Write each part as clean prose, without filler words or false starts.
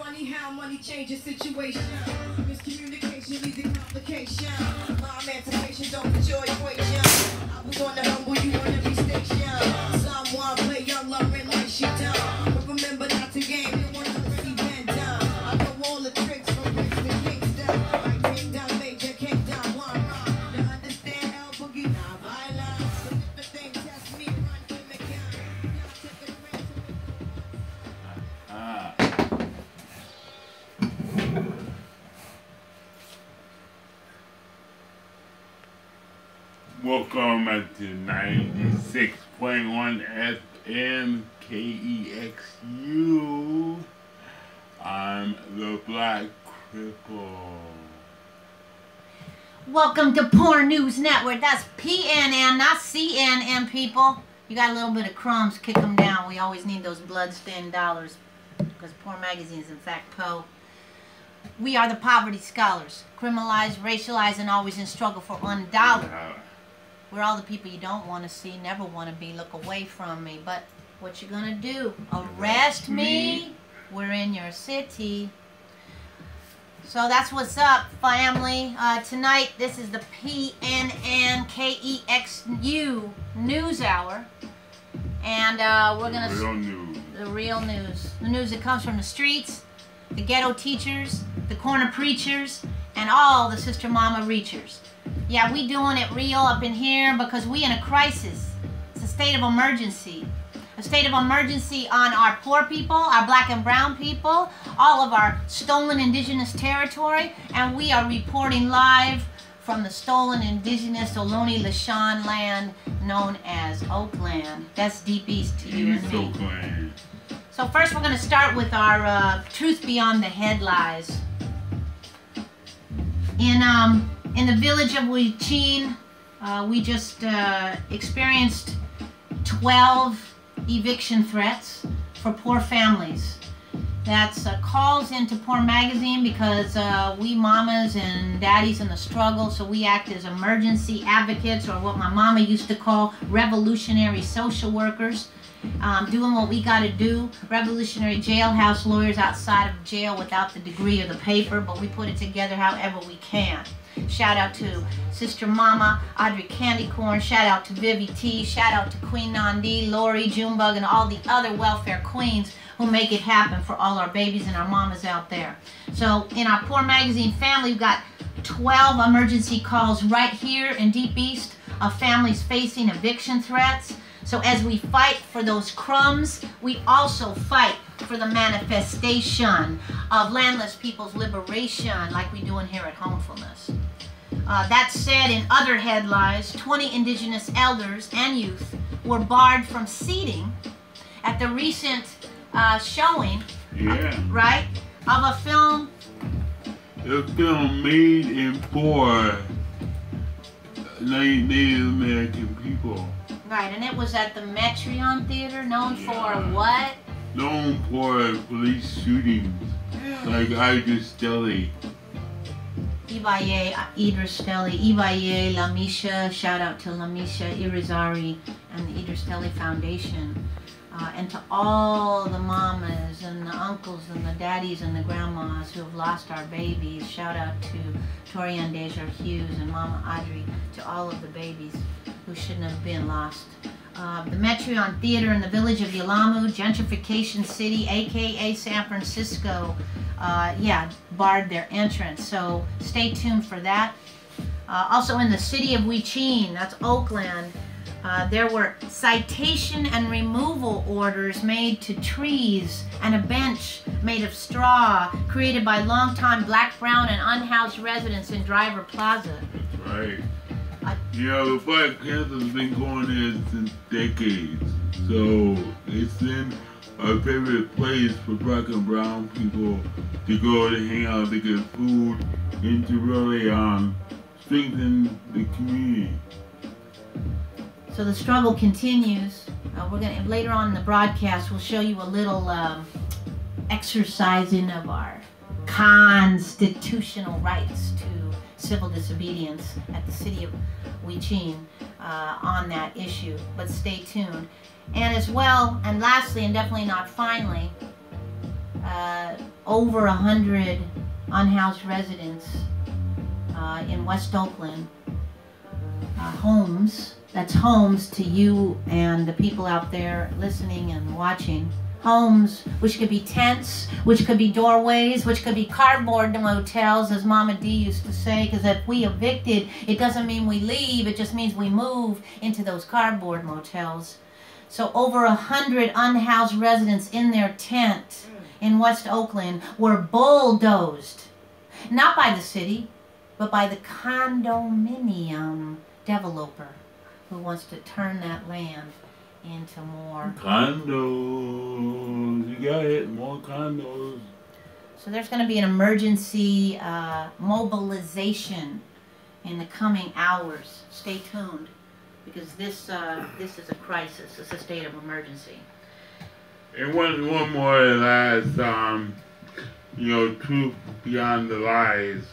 funny how money changes situation. Miscommunication leads to complication. My emancipation don't fit your equation. I was on the humble, you on every station. Someone play young love and like she done. But remember not to game, you want to see Van Done. I know all the tricks from Bricks to Kingston. Like Kingdom Major, Kingdom One. To understand El Boogie, not violence. So different things test me, run, give me gun. Welcome to 96.1 FM KEXU. I'm the Black Cripple. Welcome to Porn News Network. That's PNN, not CNN, people. You got a little bit of crumbs, kick them down. We always need those blood-stained dollars because Porn Magazine is, in fact, Poe. We are the poverty scholars, criminalized, racialized, and always in struggle for $1. We're all the people you don't want to see, never want to be. Look away from me. But what you gonna do? Arrest me? We're in your city. So that's what's up, family. Tonight, this is the PNN-KEXU NewsHour. And we're gonna... Real news. The real news. The news that comes from the streets, the ghetto teachers, the corner preachers, and all the sister mama reachers. Yeah, we doing it real up in here because we in a crisis. It's a state of emergency. A state of emergency on our poor people, our black and brown people, all of our stolen indigenous territory, and we are reporting live from the stolen indigenous Ohlone Lishan land known as Oakland. That's deep east to you and me. Oakland. So first we're going to start with our truth beyond the headlines. In the village of Huichin, we just experienced 12 eviction threats for poor families. That's calls into Porn Magazine because we mamas and daddies in the struggle, so we act as emergency advocates, or what my mama used to call revolutionary social workers. Doing what we got to do, revolutionary jailhouse lawyers outside of jail without the degree or the paper, but we put it together however we can. Shout out to Sister Mama, Audrey Candy Corn, shout out to Vivi T, shout out to Queen Nandi, Lori, Junebug, and all the other welfare queens who make it happen for all our babies and our mamas out there. So in our Porn Magazine family, we've got 12 emergency calls right here in Deep East of families facing eviction threats. So as we fight for those crumbs, we also fight for the manifestation of landless people's liberation like we do in here at Homefulness. That said, in other headlines, 20 indigenous elders and youth were barred from seating at the recent showing, right, of a film. A film made in for Native American people. Right, and it was at the Metreon Theater, known for what? Known for police shootings, like Idris Deli. Ibaye, Idris Deli, Ibaye, Lamisha, shout out to Lamisha Irizarry and the Idris Deli Foundation. And to all the mamas and the uncles and the daddies and the grandmas who have lost our babies, shout out to Torian Deja Hughes and Mama Audrey, to all of the babies who shouldn't have been lost. The Metreon Theater in the village of Yalamu, gentrification city, aka San Francisco, barred their entrance. So stay tuned for that. Also in the city of Huichin, that's Oakland, there were citation and removal orders made to trees and a bench made of straw created by longtime black, brown, and unhoused residents in Driver Plaza. That's right. You know, the Black Panther's been going there since decades, so it's been a favorite place for black and brown people to go to hang out, to get food, and to really strengthen the community. So the struggle continues. We're gonna later on in the broadcast we'll show you a little exercising of our constitutional rights to civil disobedience at the city of Huichin on that issue, but stay tuned. And as well, and lastly, and definitely not finally, over 100 unhoused residents in West Oakland, homes. That's homes to you and the people out there listening and watching. Homes, which could be tents, which could be doorways, which could be cardboard motels, as Mama D used to say, because if we evicted, it doesn't mean we leave, it just means we move into those cardboard motels. So over 100 unhoused residents in their tent in West Oakland were bulldozed, not by the city, but by the condominium developer who wants to turn that land into more condos. You got it, more condos. So there's going to be an emergency mobilization in the coming hours. Stay tuned, because this is a crisis. It's a state of emergency. And one more last, truth beyond the lies.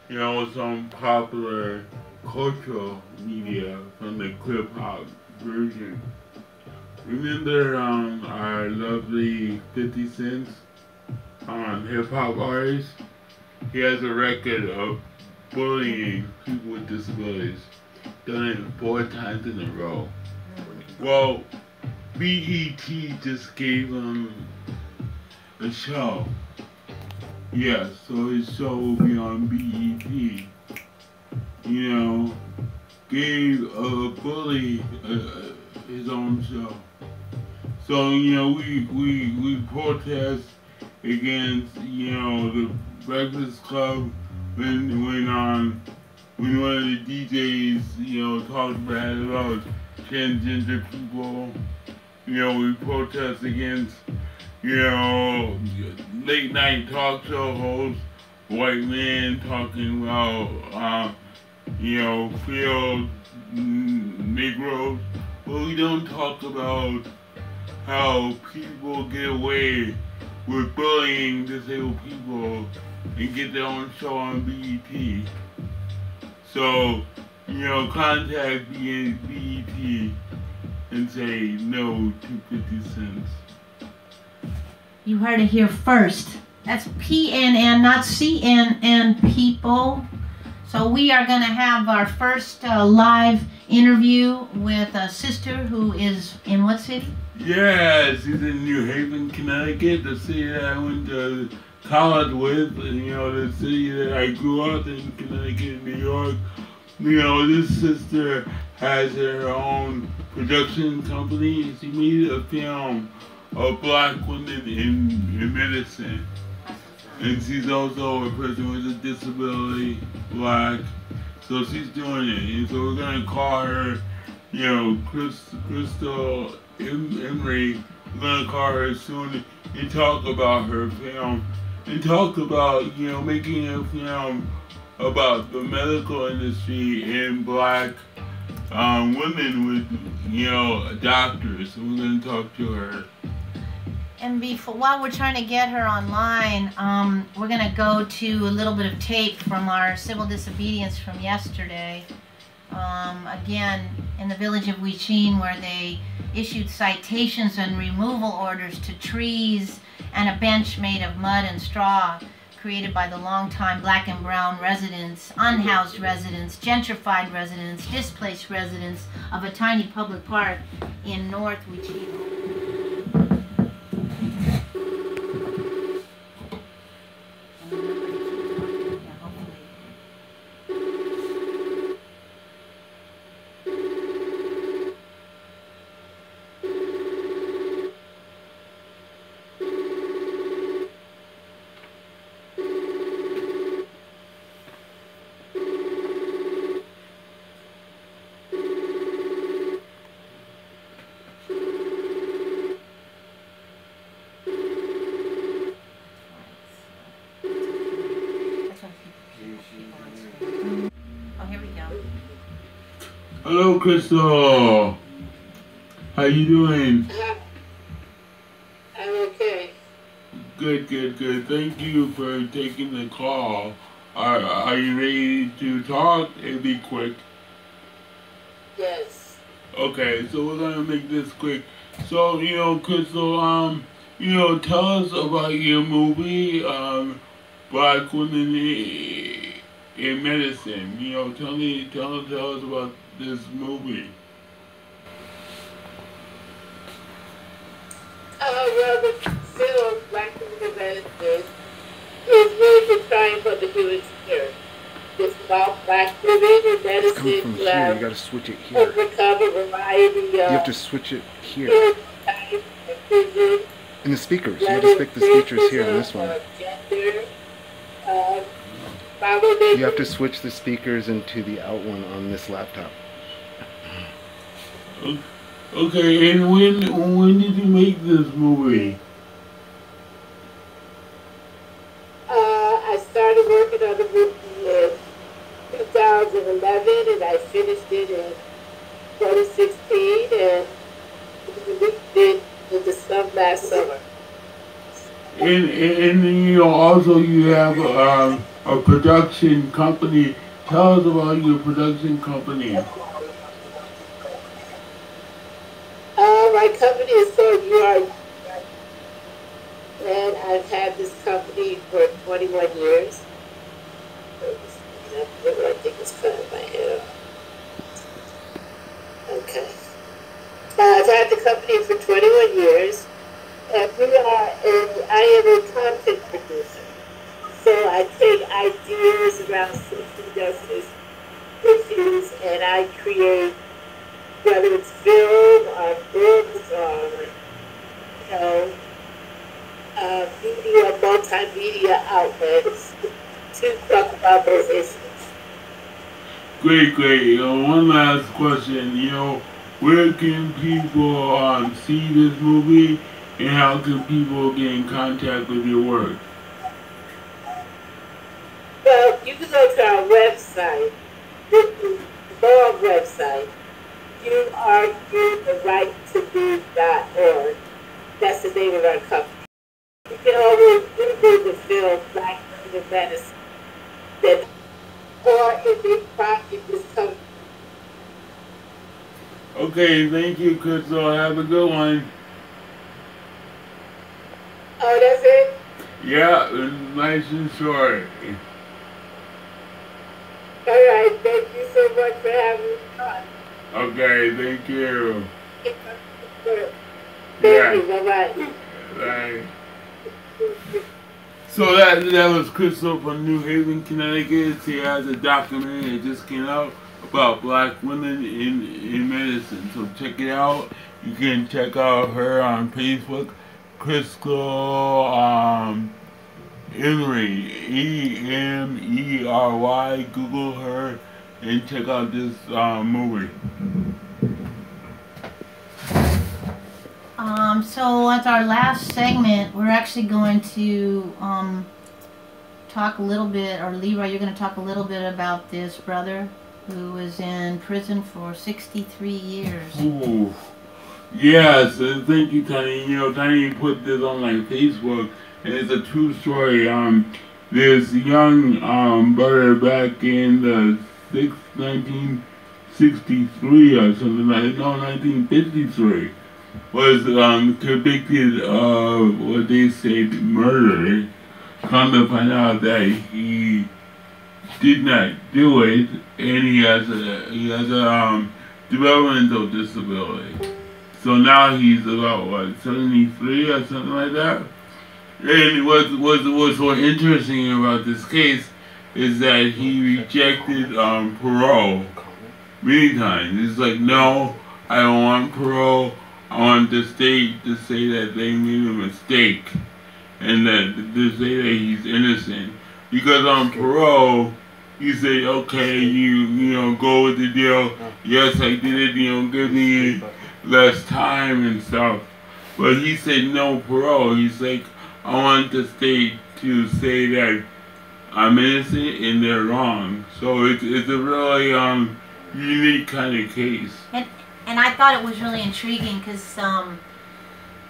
Some popular cultural media from the hip hop version. Remember our lovely 50 Cent hip hop artist? He has a record of bullying people with disabilities. Done it 4 times in a row. Well, BET just gave him a show. Yeah, so his show will be on BET. Gave a bully his own show. So, we protest against, the Breakfast Club when one of the DJs, talked bad about transgender people. We protest against, late night talk show hosts, white men talking about, field Negroes. But we don't talk about how people get away with bullying disabled people and get their own show on BET. So, contact BET and say no to 50 cents. You heard it here first. That's PNN, not CNN, people. So we are going to have our first live interview with a sister who is in what city? Yeah, she's in New Haven, Connecticut, the city that I went to college with, the city that I grew up in, Connecticut, New York. This sister has her own production company. She made a film of Black women in medicine. And she's also a person with a disability, Black. So she's doing it. And so we're going to call her, Crystal Emery. We're going to call her soon and talk about her film. And talk about, making a film about the medical industry and Black women with, doctors. So we're going to talk to her. And while we're trying to get her online, we're going to go to a little bit of tape from our civil disobedience from yesterday. Again, in the village of Huichin, where they issued citations and removal orders to trees and a bench made of mud and straw created by the longtime Black and brown residents, unhoused residents, gentrified residents, displaced residents of a tiny public park in North Huichin. Hello, Crystal. How you doing? I'm okay. Good. Thank you for taking the call. Are you ready to talk? It'll be quick. Yes. Okay, so we're gonna make this quick. So, Crystal, tell us about your movie, Black Women in Medicine. Tell us about this movie. Well, the film Black Women in Medicine is really the triumph of the human spirit. It's about Black women in medicine Coming from who here, have you gotta switch it here. overcome a variety of You have to switch it here. In the speakers. You have to stick the speakers here on this one. Gender, You have to switch the speakers into the out one on this laptop. Okay, and when did you make this movie? I started working on the movie in 2011 and I finished it in 2016 and released it in the last summer. And also you have a production company. Tell us about your production company. My company is called NewsHour, and I've had this company for 21 years. I think it's kind of my head off. Okay. I've had the company for 21 years, and I am a content producer. So I take ideas around social justice issues and I create, whether it's film or books or, media, multimedia outlets to talk about those issues. Great. One last question. Where can people see this movie, and how can people get in contact with your work? Well, you can go to our website, the blog website, youaretherighttobee.org. That's the name of our company. You can always Google the film Black Women in Medicine. Or if they project is coming. Okay, thank you, Crystal. Have a good one. Oh, that's it? Yeah, nice and short. All right, thank you so much for having me on. Okay, thank you. Thank you, bye-bye. Bye. So that was Crystal from New Haven, Connecticut. She has a documentary that just came out about Black women in medicine. So check it out. You can check out her on Facebook, Crystal Emery, Emery. Google her and check out this movie. So as our last segment, we're actually going to talk a little bit, or Leroy, you're going to talk a little bit about this brother who was in prison for 63 years. Ooh. Yes, and thank you, Tiny. Tiny put this on my Facebook, and it's a true story. This young brother back in the 1963 or something like that, no, 1953, was convicted of what they say murder. Come to find out that he did not do it, and he has a developmental disability. So now he's about, what, 73 or something like that? And what's so interesting about this case is that he rejected parole many times. He's like, no, I don't want parole. I want the state to say that they made a mistake and that to say that he's innocent. Because on parole, you say, okay, you go with the deal. Yes, I did it, give me less time and stuff. But he said no parole. He's like, I want the state to say that I'm innocent and they're wrong. So it's a really unique kind of case. And I thought it was really intriguing because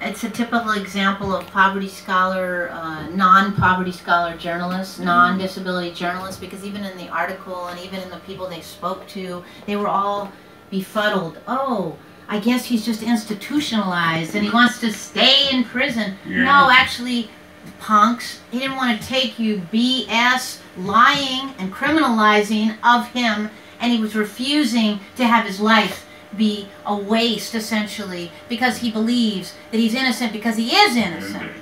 it's a typical example of poverty scholar, non-poverty scholar journalists, non-disability journalists, because even in the article and even in the people they spoke to, they were all befuddled. Oh, I guess he's just institutionalized and he wants to stay in prison. Yeah. No, actually, punks, he didn't want to take you BS, lying and criminalizing of him, and he was refusing to have his life be a waste, essentially, because he believes that he's innocent because he is innocent.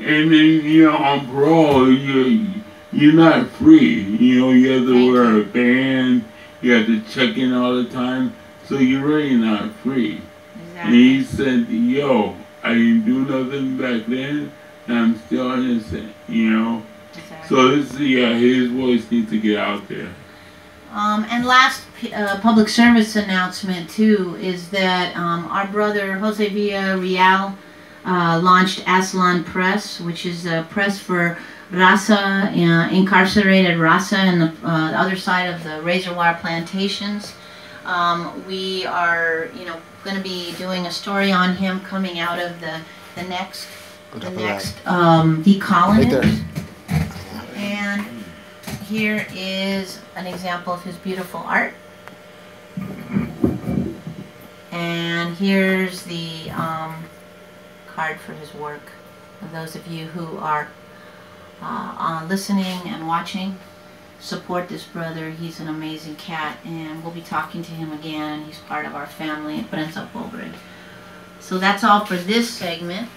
And then, you know, on parole, you're not free. You know, you have to wear a band, you have to check in all the time, so you're really not free. Exactly. And he said, yo, I didn't do nothing back then, and I'm still innocent, you know? Exactly. So this, his voice needs to get out there. And last public service announcement, too, is that our brother Jose Villarreal launched Aslan Press, which is a press for Raza, incarcerated Raza, in the other side of the razor wire plantations. We are, going to be doing a story on him coming out of the next decolonist. Right. And here is an example of his beautiful art. And here's the card for his work. For those of you who are listening and watching, support this brother. He's an amazing cat, and we'll be talking to him again. He's part of our family at Prensa Pobre. So that's all for this segment.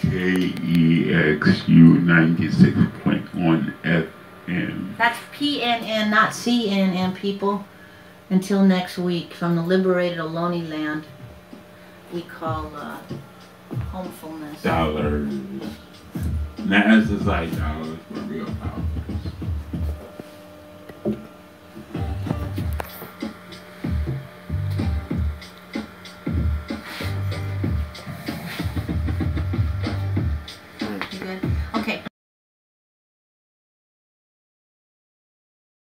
KEXU 96.1 FM. That's PNN, not CNN, people. Until next week, from the liberated Ohlone land we call homefulness. Dollars. Not as like dollars, but real power.